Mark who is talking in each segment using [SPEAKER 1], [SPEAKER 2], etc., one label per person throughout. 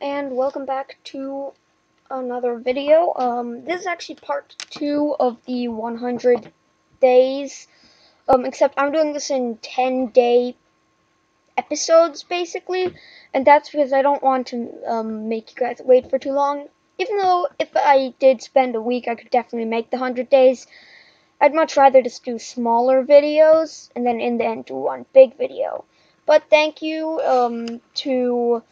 [SPEAKER 1] and welcome back to another video. This is actually part 2 of the 100 days, except I'm doing this in 10-day episodes, basically, and that's because I don't want to make you guys wait for too long. Even though if I did spend a week, I could definitely make the 100 days. I'd much rather just do smaller videos, and then in the end do one big video. But thank you to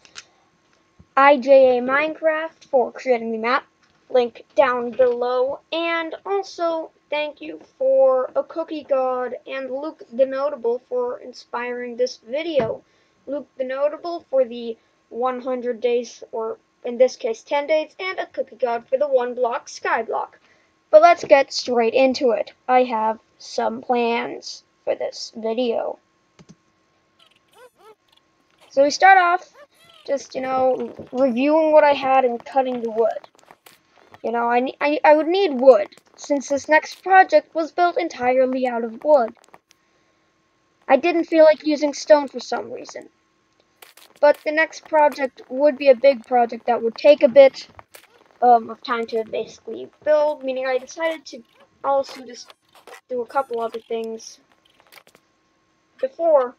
[SPEAKER 1] IJA Minecraft for creating the map, link down below, and also thank you for aCookieGod and Luke TheNotable for inspiring this video. Luke TheNotable for the 100 days, or in this case 10 days, and aCookieGod for the 1 block SkyBlock. But let's get straight into it. I have some plans for this video. So we start off just, reviewing what I had and cutting the wood. I would need wood, since this next project was built entirely out of wood. I didn't feel like using stone for some reason. But the next project would be a big project that would take a bit of time to basically build, meaning I decided to also just do a couple other things before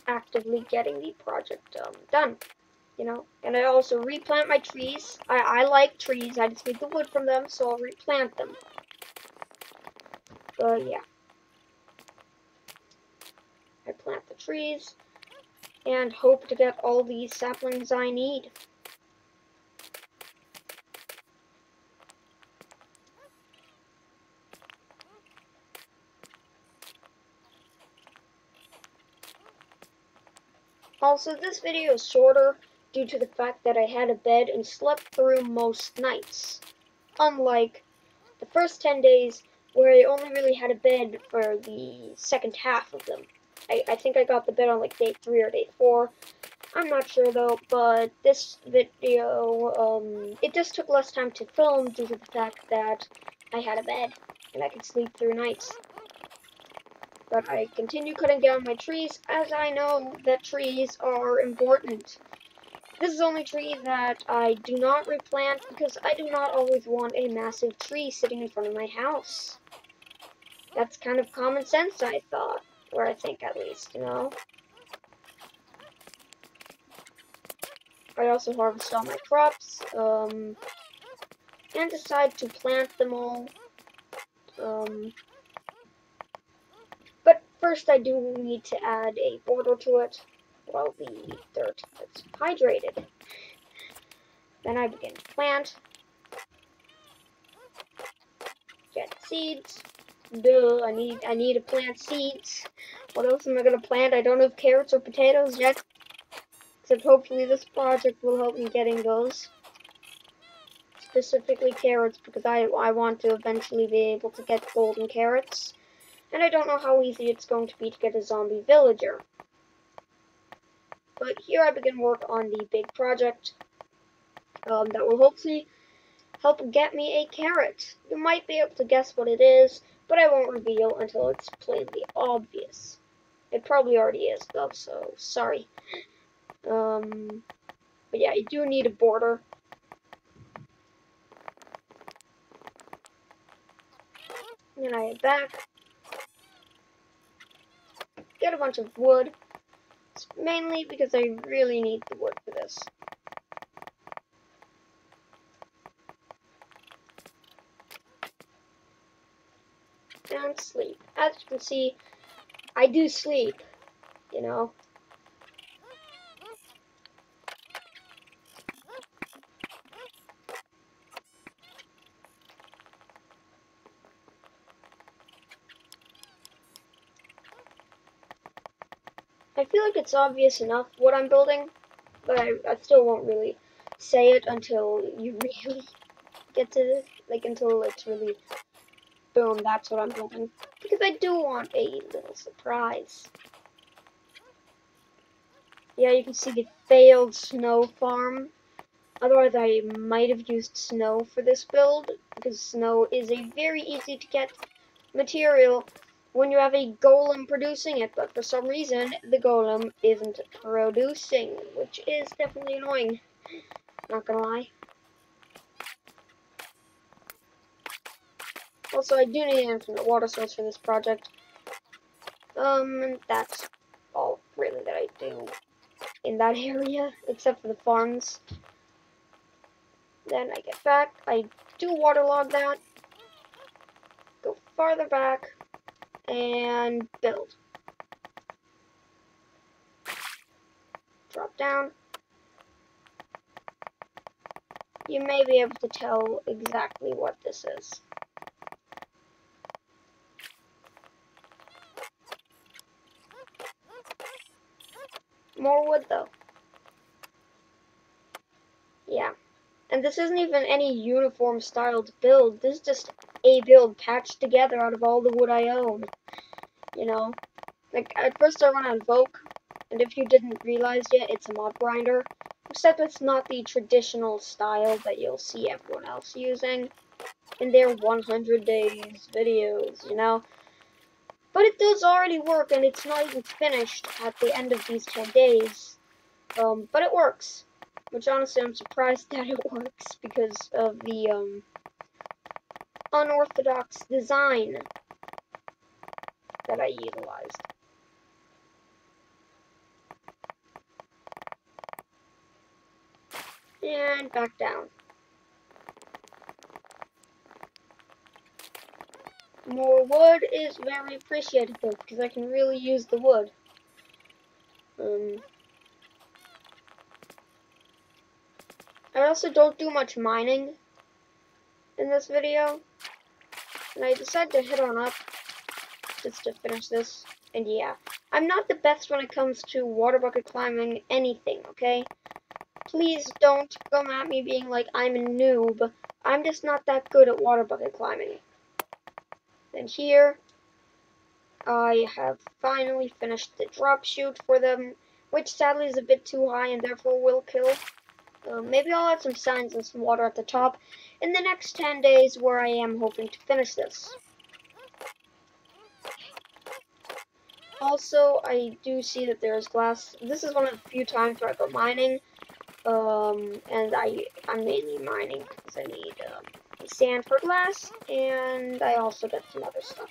[SPEAKER 1] actively getting the project done. And I also replant my trees. I like trees, I just need the wood from them, so I'll replant them. But yeah. I plant the trees, and hope to get all these saplings I need. Also, this video is shorter due to the fact that I had a bed and slept through most nights. Unlike the first 10 days, where I only really had a bed for the second half of them. I think I got the bed on like day 3 or day 4. I'm not sure though, but this video, it just took less time to film due to the fact that I had a bed and I could sleep through nights. But I continue cutting down my trees, as I know that trees are important. This is the only tree that I do not replant, because I do not always want a massive tree sitting in front of my house. That's kind of common sense, I thought. Or I think, at least, I also harvest all my crops, and decide to plant them all. But first I do need to add a border to it while the dirt is hydrated. Then I begin to plant. Get seeds. Duh, I need to plant seeds. What else am I gonna plant? I don't have carrots or potatoes yet. Except hopefully this project will help me getting those. Specifically carrots, because I want to eventually be able to get golden carrots. And I don't know how easy it's going to be to get a zombie villager. But here I begin work on the big project that will hopefully help get me a carrot. You might be able to guess what it is, but I won't reveal until it's plainly obvious. It probably already is though, so sorry. But yeah, you do need a border. And I head back. Get a bunch of wood. It's mainly because I really need the wood for this. And sleep. As you can see, I do sleep, I feel like it's obvious enough what I'm building, but I still won't really say it until you really get to this, until it's really, boom, that's what I'm building. Because I do want a little surprise. Yeah, you can see the failed snow farm. Otherwise, I might have used snow for this build, because snow is a very easy to get material when you have a golem producing it, but for some reason, the golem isn't producing, which is definitely annoying. Not gonna lie. Also, I do need an infinite water source for this project. And that's all really that I do in that area, except for the farms. Then I get back, I do waterlog that, go farther back, and build. Drop down. You may be able to tell exactly what this is. More wood though. Yeah. And this isn't even any uniform styled build. This is just a build patched together out of all the wood I own. You know? Like, at first I run on Voke, and if you didn't realize yet, it's a mob grinder. Except it's not the traditional style that you'll see everyone else using in their 100 days videos, you know? But it does already work, and it's not even finished at the end of these 10 days. But it works. Which, honestly, I'm surprised that it works, because of the, unorthodox design that I utilized. And back down. More wood is very appreciated though, because I can really use the wood. I also don't do much mining in this video, and I decided to head on up just to finish this. And yeah, I'm not the best when it comes to water bucket climbing anything, okay? Please don't come at me being like I'm a noob. I'm just not that good at water bucket climbing. Then here, I have finally finished the drop chute for them, which sadly is a bit too high and therefore will kill. Maybe I'll add some signs and some water at the top in the next 10 days where I am hoping to finish this. Also, I do see that there is glass. This is one of the few times where I go mining. And I'm mainly mining because I need sand for glass, and I also get some other stuff.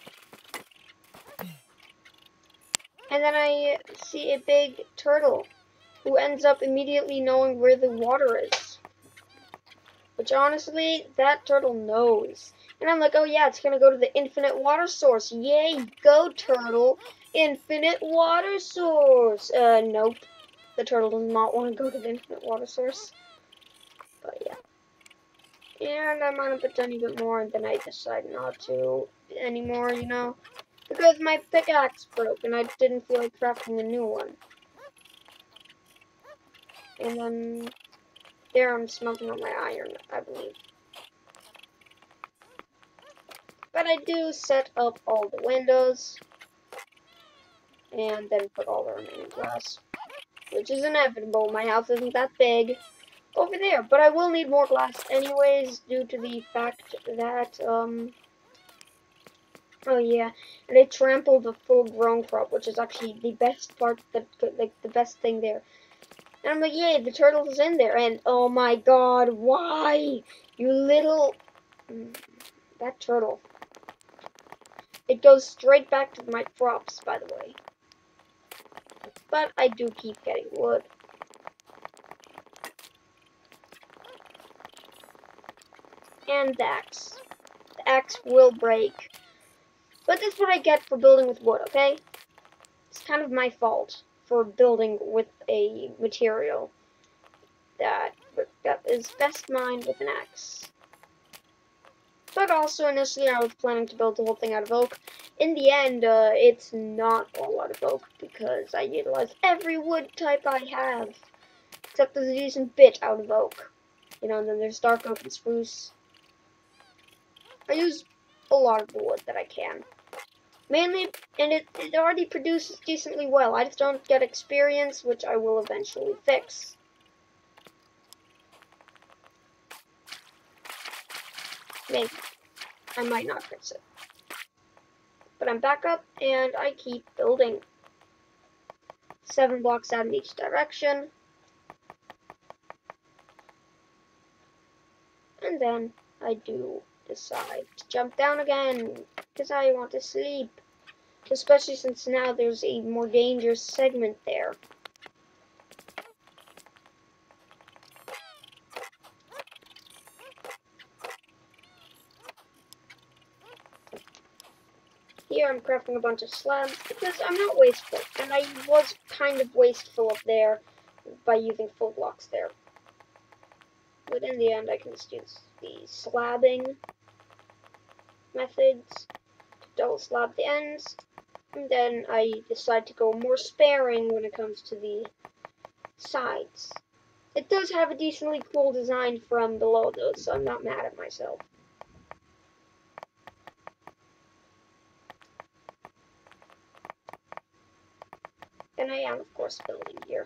[SPEAKER 1] And then I see a big turtle who ends up immediately knowing where the water is. Which honestly, that turtle knows. And I'm like, oh yeah, it's gonna go to the infinite water source. Yay, go turtle! Infinite water source! Nope. The turtle does not want to go to the infinite water source. But yeah. And I mine up a tiny bit more, and then I decide not to anymore, you know? Because my pickaxe broke, and I didn't feel like crafting a new one. And then, there I'm smelting on my iron, I believe. But I do set up all the windows, and then put all the remaining glass. Which is inevitable, my house isn't that big. Over there, but I will need more glass anyways, due to the fact that, oh yeah, and they trampled the full-grown crop, which is actually the best part, like, the best thing there. And I'm like, yay, the turtle's in there, and oh my god, why? You little... That turtle. It goes straight back to my crops, by the way. But I do keep getting wood. And the axe. The axe will break. But that's what I get for building with wood, okay? It's kind of my fault for building with a material that is best mined with an axe. But also, initially, I was planning to build the whole thing out of oak. In the end, it's not all out of oak, because I utilize every wood type I have. Except there's a decent bit out of oak. You know, and then there's dark oak and spruce. I use a lot of the wood that I can. Mainly, and it already produces decently well. I just don't get experience, which I will eventually fix. Maybe. I might not fix it. But I'm back up, and I keep building. 7 blocks out in each direction. And then I do decide to jump down again, because I want to sleep. Especially since now there's a more dangerous segment there. Here I'm crafting a bunch of slabs because I'm not wasteful, and I was kind of wasteful up there by using full blocks there. But in the end I can just use the slabbing methods to double slab the ends, and then I decide to go more sparing when it comes to the sides. It does have a decently cool design from below though, so I'm not mad at myself. And I am, of course, building here.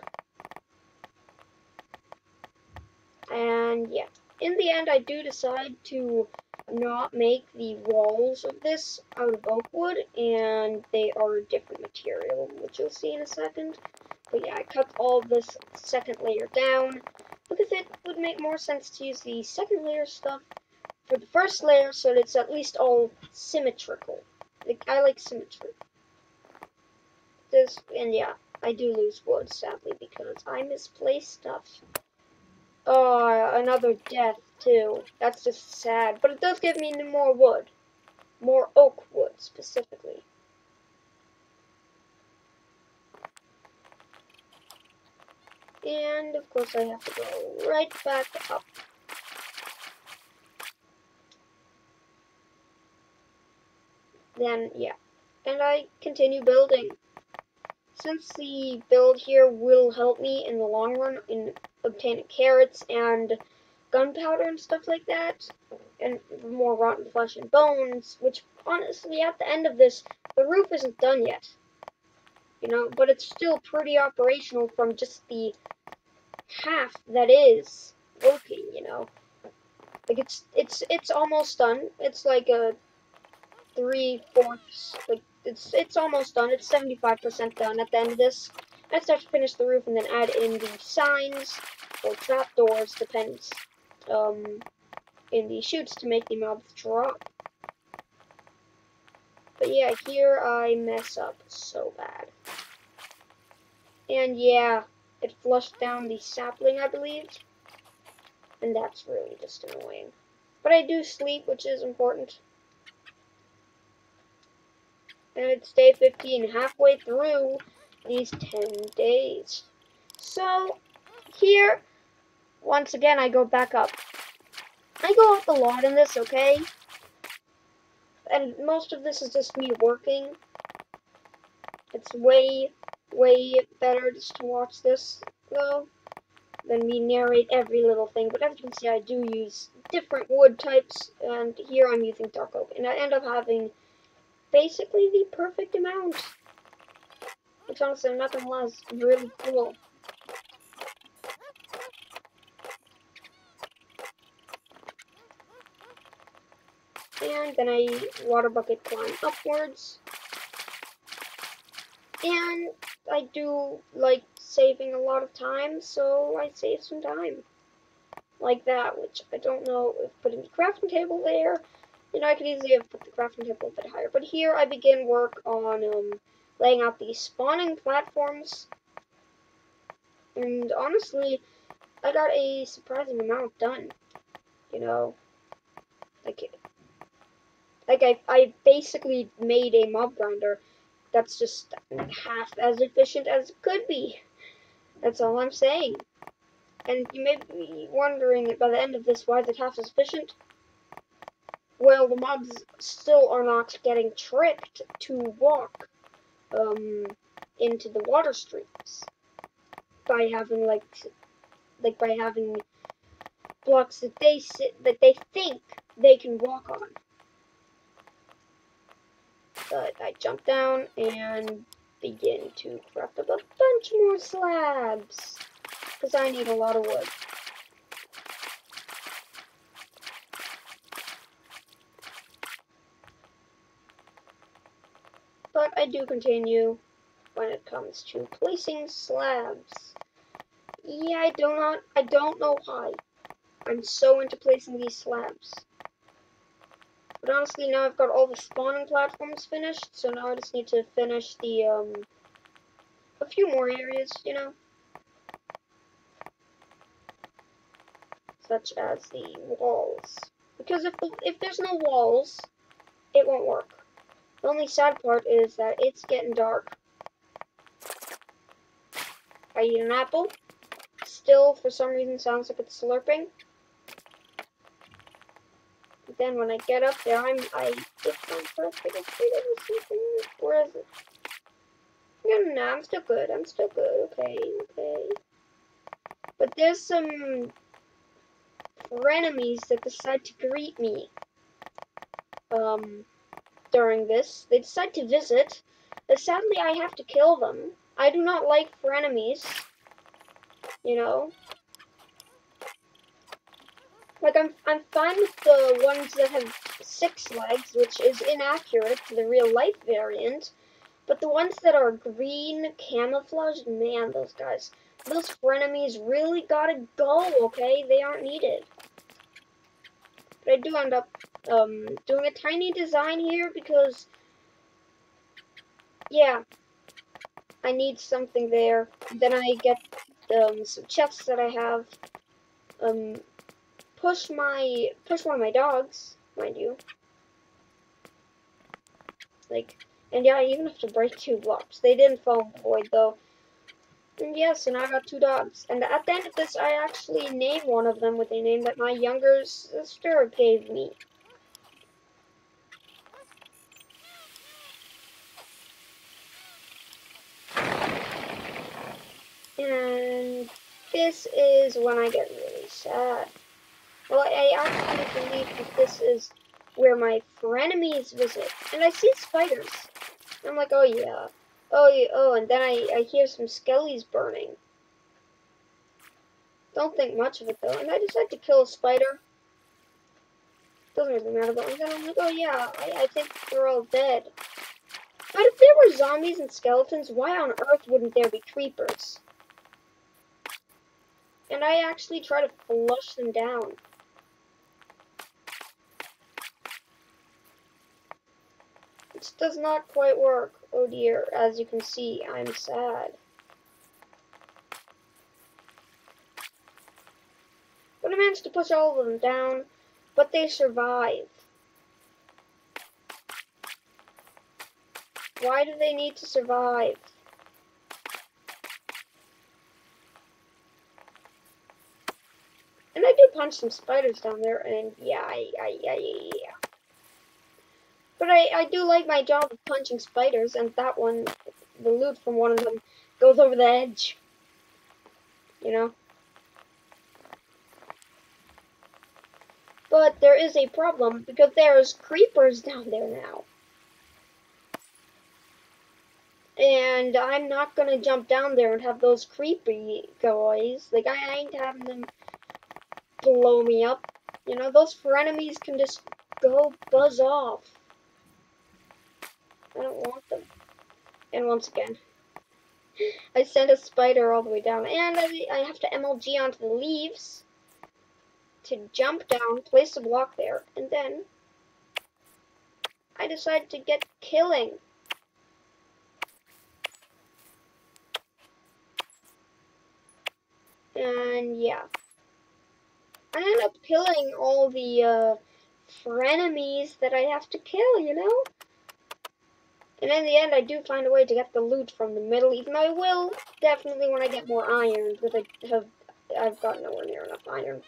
[SPEAKER 1] And yeah, in the end, I do decide to not make the walls of this out of oak wood, and they are a different material, which you'll see in a second. But yeah, I cut all this second layer down, because it would make more sense to use the second layer stuff for the first layer, so that it's at least all symmetrical. Like, I like symmetry. And yeah, I do lose wood, sadly, because I misplace stuff. Oh, another death, too. That's just sad. But it does give me more wood. More oak wood, specifically. And, of course, I have to go right back up. Then, yeah. And I continue building. Since the build here will help me in the long run in obtaining carrots and gunpowder and stuff like that, and more rotten flesh and bones, which honestly at the end of this, the roof isn't done yet, you know, but it's still pretty operational from just the half that is working, you know. Like it's almost done. It's like a 3/4, like it's almost done. It's 75% done at the end of this. I start to finish the roof and then add in the signs or trapdoors, depends, in the chutes to make the mobs drop. But yeah, here I mess up so bad. And yeah, it flushed down the sapling, I believe. And that's really just annoying. But I do sleep, which is important. And it's day 15, halfway through these 10 days. So, here, once again, I go back up. I go up a lot in this, okay? And most of this is just me working. It's way better just to watch this, though, than me narrate every little thing. But as you can see, I do use different wood types, and here I'm using dark oak. And I end up having basically the perfect amount. Which honestly, nothing less, really cool. And then I water bucket climb upwards. And I do like saving a lot of time, so I save some time. Like that, which I don't know if putting the crafting table there, you know, I could easily have put the crafting table a bit higher. But here I begin work on laying out the spawning platforms. And honestly, I got a surprising amount done. You know, I basically made a mob grinder that's just half as efficient as it could be. That's all I'm saying. And you may be wondering by the end of this, why is it half as efficient? Well, the mobs still are not getting tricked to walk into the water streams by having by having blocks that they think they can walk on. But I jump down and begin to craft up a bunch more slabs, because I need a lot of wood. But I do continue when it comes to placing slabs. Yeah, I don't know why. I'm so into placing these slabs. But honestly, now I've got all the spawning platforms finished, so now I just need to finish the, a few more areas, you know? Such as the walls. Because if there's no walls, it won't work. The only sad part is that it's getting dark. I eat an apple. Still, for some reason, sounds like it's slurping. But then when I get up there, it's not perfect. Where is it? No, I'm still good. I'm still good. Okay, okay. But there's some frenemies that decide to greet me. During this, they decide to visit. But sadly, I have to kill them. I do not like frenemies. You know. Like, I'm fine with the ones that have 6 legs, which is inaccurate to the real life variant. But the ones that are green, camouflaged, man, those guys. Those frenemies really gotta go, okay? They aren't needed. But I do end up doing a tiny design here because, yeah, I need something there. Then I get some chests that I have. Push one of my dogs, mind you. Like, and yeah, I even have to break 2 blocks. They didn't fall in the void though. And yeah, so now I got 2 dogs. And at the end of this, I actually named one of them with a name that my younger sister gave me. And this is when I get really sad. Well, I actually believe that this is where my frenemies visit. And I see spiders. I'm like, oh yeah. Oh, yeah. Oh, and then I hear some skellies burning. Don't think much of it though. And I decide to kill a spider. Doesn't really matter, but then I'm like, oh yeah, I think they're all dead. But if there were zombies and skeletons, why on earth wouldn't there be creepers? And I actually try to flush them down. It does not quite work. Oh dear, as you can see, I'm sad. But I managed to push all of them down, but they survive. Why do they need to survive? And I do punch some spiders down there, and yeah. But I do like my job of punching spiders, and that one, the loot from one of them, goes over the edge. You know? But there is a problem, because there's creepers down there now. And I'm not gonna jump down there and have those creepy guys. Like, I ain't having them blow me up. You know, those frenemies can just go buzz off. I don't want them. And once again, I sent a spider all the way down. And I have to MLG onto the leaves to jump down, place a block there, and then I decide to get killing. And yeah. I end up killing all the frenemies that I have to kill, you know? And in the end, I do find a way to get the loot from the middle, even though I will definitely when I get more iron, because I've got nowhere near enough iron.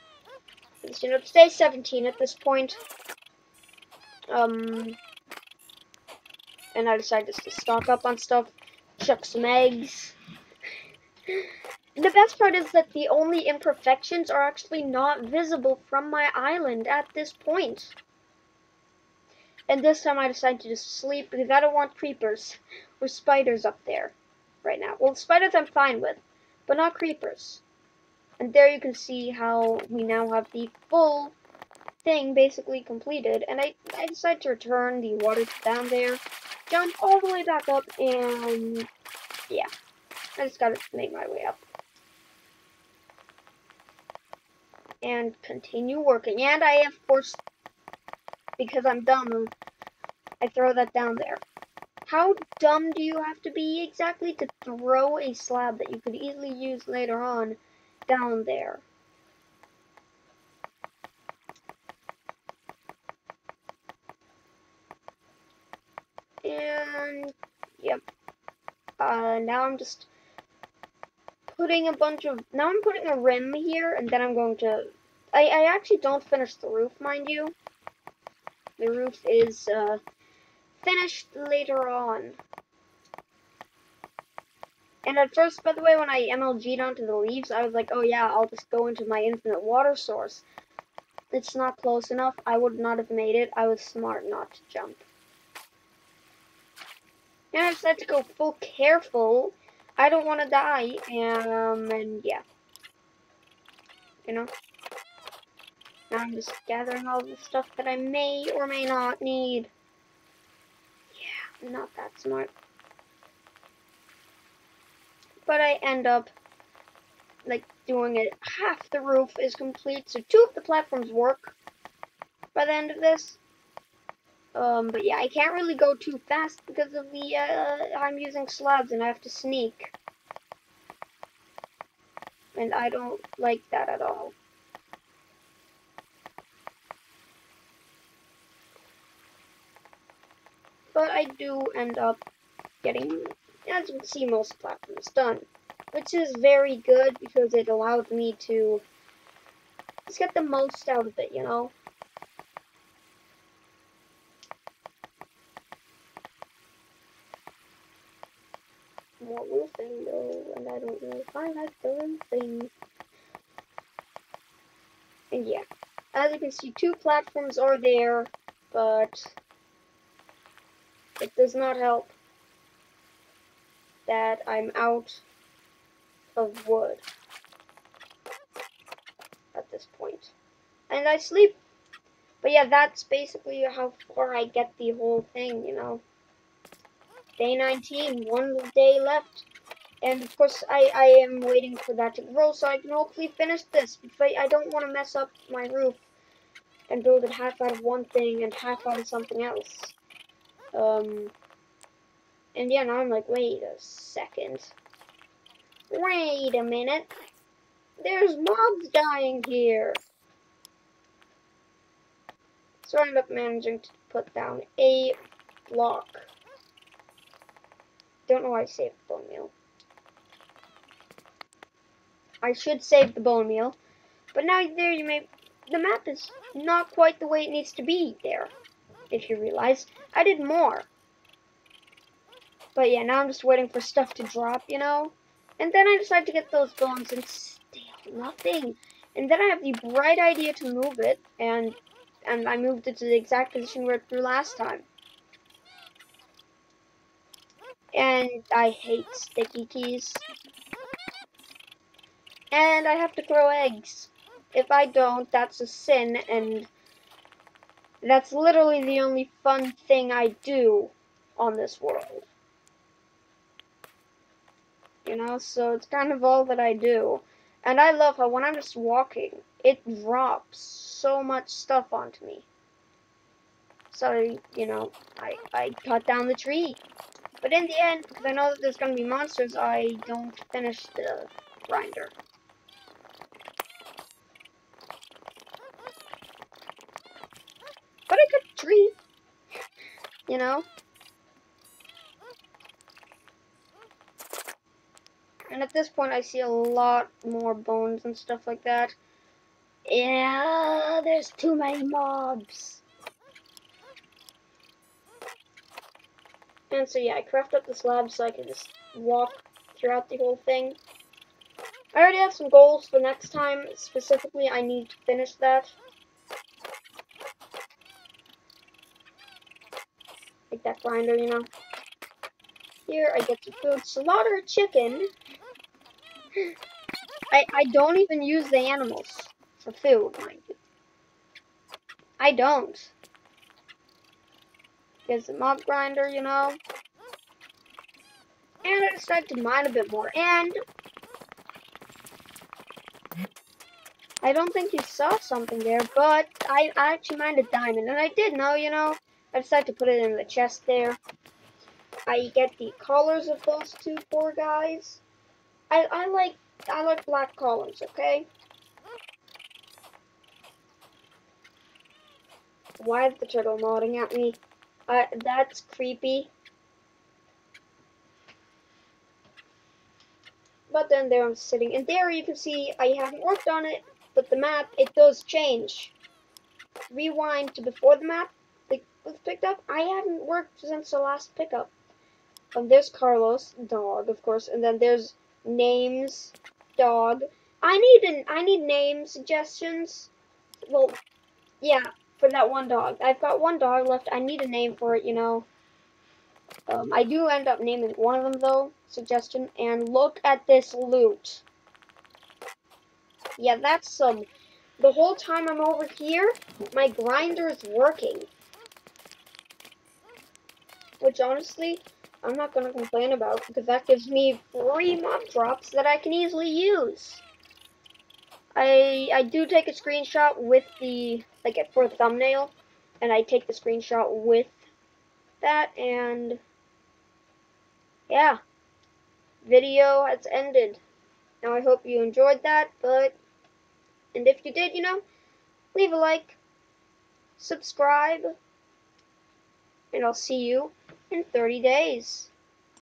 [SPEAKER 1] Because, you know, it's day 17 at this point. And I decided just to stock up on stuff, chuck some eggs. The best part is that the only imperfections are actually not visible from my island at this point. And this time I decided to just sleep because I don't want creepers or spiders up there right now. Well, spiders I'm fine with, but not creepers. And there you can see how we now have the full thing basically completed. And I decided to return the water down there, jump all the way back up, and yeah, I just gotta make my way up. and continue working. And I, of course, because I'm dumb, I throw that down there. How dumb do you have to be exactly to throw a slab that you could easily use later on down there? And, yep. Now I'm just putting now I'm putting a rim here, and then I'm going to, I actually don't finish the roof, mind you. The roof is, finished later on. And at first, by the way, when I MLG'd onto the leaves, I was like, oh yeah, I'll just go into my infinite water source. It's not close enough. I would not have made it. I was smart not to jump. And I decided to go full careful. I don't want to die. And yeah. You know? Now I'm just gathering all the stuff that I may or may not need. Yeah, not that smart. But I end up, like, doing it. Half the roof is complete, so 2 of the platforms work by the end of this. But yeah, I can't really go too fast because of the, I'm using slabs and I have to sneak. And I don't like that at all. But I do end up getting, as you can see, most platforms done. Which is very good because it allows me to just get the most out of it, you know? More roofing though, and I don't know if I like the roofing. And yeah, as you can see, 2 platforms are there, but it does not help that I'm out of wood at this point. And I sleep. But yeah, that's basically how far I get the whole thing, you know. Day 19, 1 day left. And of course, I am waiting for that to grow so I can hopefully finish this. But I don't want to mess up my roof and build it half out of one thing and half out of something else. And yeah, now I'm like, wait a second. Wait a minute. There's mobs dying here. So I end up managing to put down a block. Don't know why I saved the bone meal. I should save the bone meal. But now there you may... The map is not quite the way it needs to be there. If you realize. I did more. But yeah, now I'm just waiting for stuff to drop, you know? And then I decide to get those bones and still nothing. And then I have the bright idea to move it. And I moved it to the exact position where it grew last time. And I hate sticky keys. And I have to throw eggs. If I don't, that's a sin, and that's literally the only fun thing I do on this world. You know, so it's kind of all that I do. And I love how when I'm just walking, it drops so much stuff onto me. So, you know, I cut down the tree. But in the end, because I know that there's going to be monsters, I don't finish the grinder. But I cut the tree. You know? And at this point, I see a lot more bones and stuff like that. Yeah, there's too many mobs. And so yeah, I craft up the slab so I can just walk throughout the whole thing. I already have some goals for next time. Specifically, I need to finish that. Like that grinder, you know. Here, I get to food. Slaughter a chicken. I don't even use the animals for food, mind you. I don't. There's a mob grinder, you know. And I decided to mine a bit more. And I don't think you saw something there, but I actually mined a diamond, and I did know, you know. I decided to put it in the chest there. I get the collars of those two poor guys. I like black collars, okay? Why is the turtle nodding at me? That's creepy. But then there I'm sitting, and there you can see I haven't worked on it, but the map, it does change. Rewind to before the map was picked up. I haven't worked since the last pickup. There's Carlos, dog, of course, and then there's names, dog. I need name suggestions. Well, yeah, for that one dog. I've got one dog left. I need a name for it, you know. I do end up naming one of them though. Suggestion. And look at this loot. Yeah, that's some. The whole time I'm over here, my grinder's working. Which honestly, I'm not gonna complain about because that gives me free mob drops that I can easily use. I do take a screenshot with the for the thumbnail, and I take the screenshot with that, and yeah, video has ended. Now I hope you enjoyed that, and if you did, you know, leave a like, subscribe, and I'll see you in 30 days.